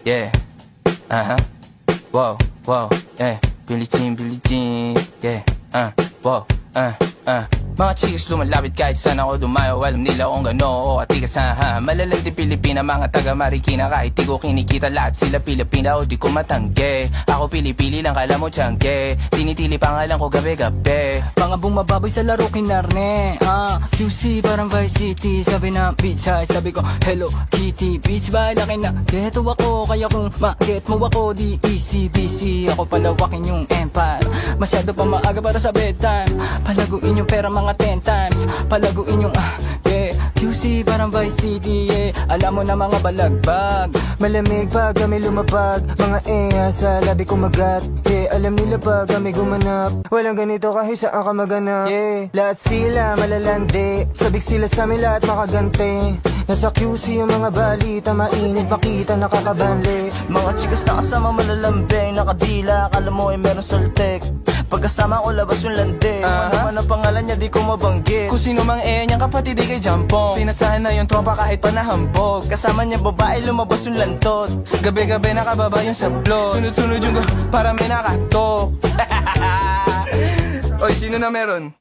yeah. Wow, wow, yeah. Billie Jean, yeah. Wow, Mga chicks lumalapit kahit saan ako dumayo. Alam nila kung gano o atigasahan. Malalandi Pilipina, mga taga Marikina. Kahit di ko kinikita, lahat sila Pilipina o di ko matangge. Ako pili-pili lang, kala mo tiyangge. Tinitili pangalan ko gabi-gabi. Mga bumababoy sa laro kinarne. QC parang Vice City. Sabi na bitch hi, sabi ko Hello Kitty. Bitch ba laki na geto ako. Kaya kung ma-get mo ako, di easy busy. Ako palawakin yung empire. Masyado pa maaga para sa bedtime. Palaguin yung pera mga 10 times. Palaguin yung yeah. QC parang Vice City, yeah. Alam mo na mga balagbag. Malamig pag kami lumapag. Mga sa labi kumagat. Yeah, alam nila pag kami gumanap. Walang ganito kahit saan ka maganap. Yeah, lahat sila malalandi. Sabik sila sa amin lahat makaganti. Nasa QC yung mga balita, mainit makita nakakabanli. Mga chikas na kasama malalambing, nakadila, akala mo ay meron saltek. Pagkasama ko labas yung lande. Ano naman ang pangalan niya di ko mabanggit. Kung sino mang niyang kapatid di kay Jampong. Pinasahan na yung tropa kahit pa nahambog. Kasama niya babae lumabas yung lantot. Gabi-gabi nakababa yung sablot. Sunod-sunod yung para may nakatok. Oy, sino na meron?